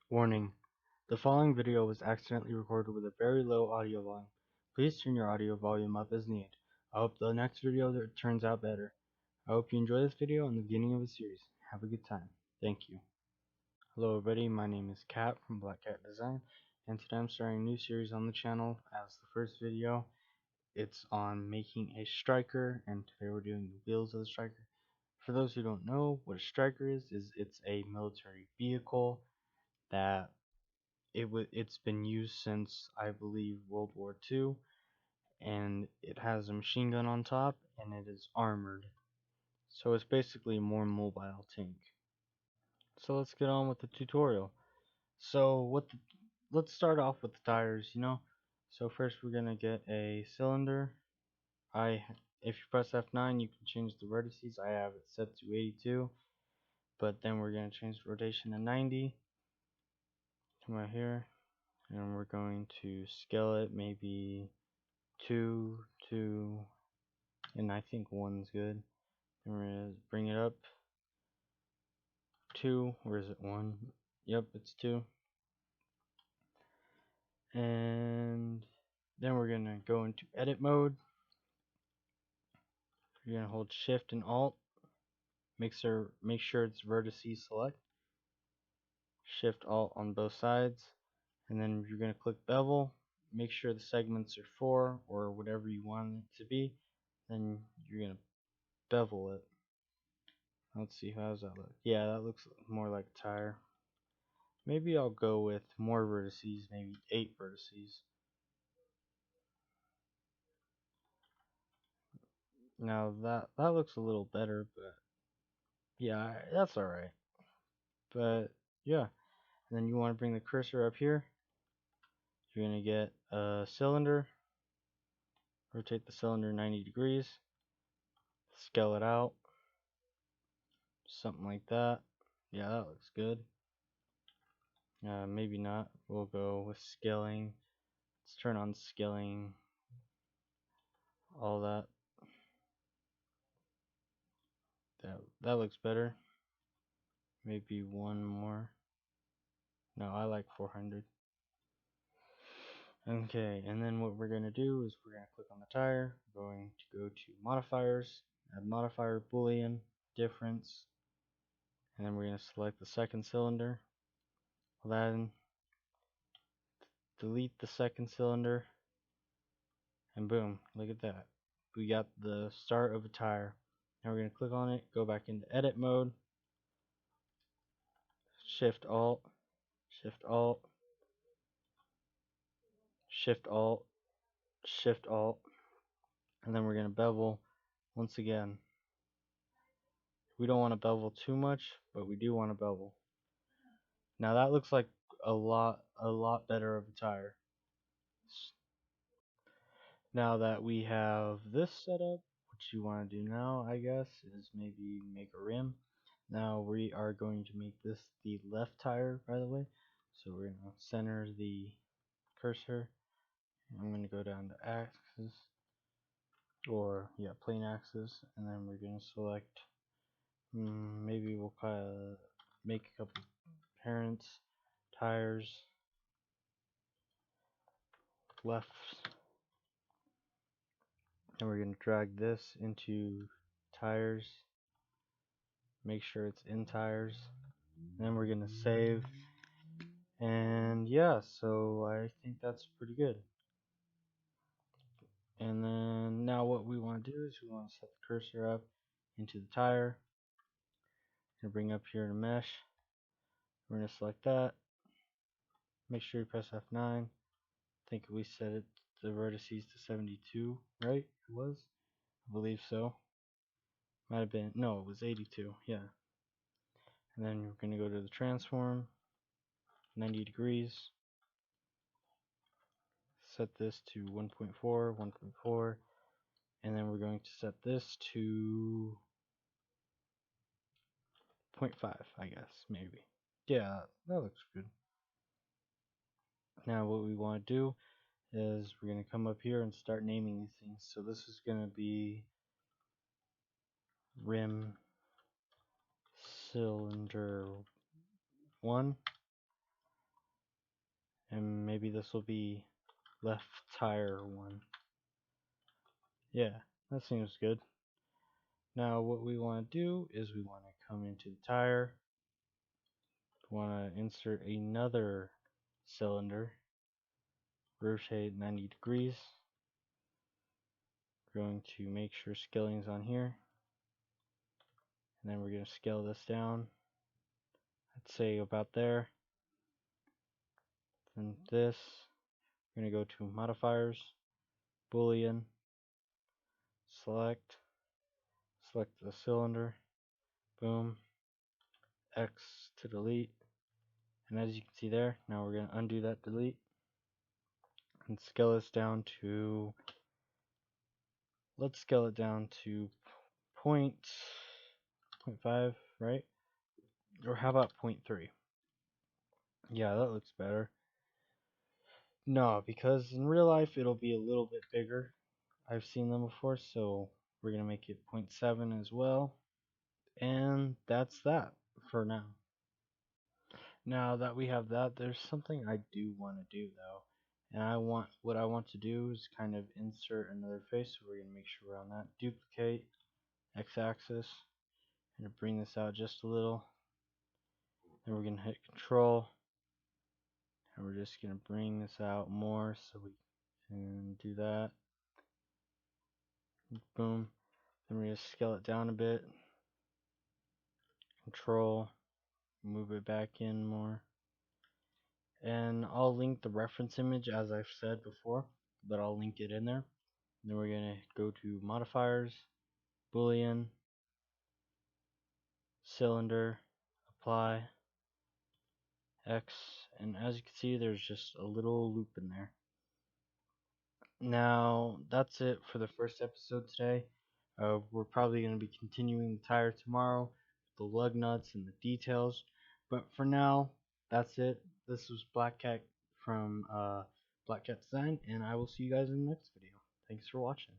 Warning: the following video was accidentally recorded with a very low audio volume. Please turn your audio volume up as needed. I hope the next video turns out better. I hope you enjoy this video and the beginning of the series. Have a good time. Thank you. Hello everybody, my name is Kat from Black Cat Design, and today I'm starting a new series on the channel. As the first video, it's on making a Stryker, and today we're doing the wheels of the Stryker. For those who don't know what a Stryker is it's a military vehicle that it's been used since, I believe, World War II, and it has a machine gun on top and it is armored. So it's basically a more mobile tank. So let's get on with the tutorial. So let's start off with the tires. So first we're gonna get a cylinder. If you press F9, you can change the vertices. I have it set to 82, but then we're gonna change the rotation to 90. Come right here, and we're going to scale it maybe 2, 2, and I think 1's good. And we're gonna bring it up 2. Where is it? 1. Yep, it's 2. And then we're gonna go into edit mode. You're gonna hold Shift and Alt. Make sure it's vertices select. Shift Alt on both sides, and then you're gonna click bevel. Make sure the segments are 4 or whatever you want it to be. Then you're gonna bevel it. Let's see, how does that look? Yeah, that looks more like a tire. Maybe I'll go with more vertices, maybe 8 vertices. Now that looks a little better, but yeah, that's alright. But yeah, and then you want to bring the cursor up here. You're going to get a cylinder, rotate the cylinder 90 degrees, scale it out, something like that. Yeah, that looks good. Maybe not. We'll go with scaling. Let's turn on scaling, all that. That looks better. Maybe one more. No, I like 400. Okay, and then what we're going to do is we're going to click on the tire. We're going to go to modifiers, add modifier boolean difference, and then we're going to select the second cylinder. Then delete the second cylinder, and boom, look at that. We got the start of a tire. Now we're going to click on it, go back into edit mode, Shift Alt, Shift Alt, Shift Alt, Shift Alt, and then we're going to bevel once again. We don't want to bevel too much, but we do want to bevel. Now that looks like a lot better of a tire. Now that we have this set up, what you want to do now, I guess, is maybe make a rim. Now we are going to make this the left tire, by the way. So we're going to center the cursor. I'm going to go down to axis, or yeah, plane axis, and then we're going to select, maybe we'll kind of make a couple parents, tires, left, and we're going to drag this into tires, make sure it's in tires, and then we're going to save. And yeah, so I think that's pretty good. And then now what we want to do is we want to set the cursor up into the tire. We're going to bring up here to mesh. We're going to select that. Make sure you press F9. I think we set it, the vertices, to 72, right? It was? I believe so. Might have been, no, it was 82, yeah. And then we're going to go to the transform, 90 degrees. Set this to 1.4, 1.4, and then we're going to set this to 0.5, I guess, maybe. Yeah, that looks good. Now what we want to do is we're going to come up here and start naming these things. So this is going to be rim cylinder 1. And maybe this will be left tire 1. Yeah, that seems good. Now what we want to do is we want to come into the tire. We want to insert another cylinder. Rotate 90 degrees. We're going to make sure scaling's on here. And then we're going to scale this down. I'd say about there. Then this. We're going to go to modifiers, Boolean, select the cylinder, boom, X to delete. And as you can see there, now we're going to undo that delete and scale this down to, let's scale it down to point 0.5, right? Or how about 0.3? Yeah, that looks better. No, because in real life it'll be a little bit bigger. I've seen them before, so we're going to make it 0.7 as well. And that's that for now. Now that we have that, there's something I do want to do though. And what I want to do is kind of insert another face. So we're going to make sure we're on that. Duplicate, X-axis, and bring this out just a little. Then we're going to hit Control, and we're just going to bring this out more so we can do that. Boom. Then we're going to scale it down a bit. Control, move it back in more. And I'll link the reference image as I've said before, but I'll link it in there. Then we're going to go to modifiers, Boolean, cylinder, apply, X, and as you can see there's just a little loop in there. Now that's it for the first episode today. We're probably going to be continuing the tire tomorrow, the lug nuts and the details, but for now that's it. This was Black Cat from Black Cat Design, and I will see you guys in the next video. Thanks for watching.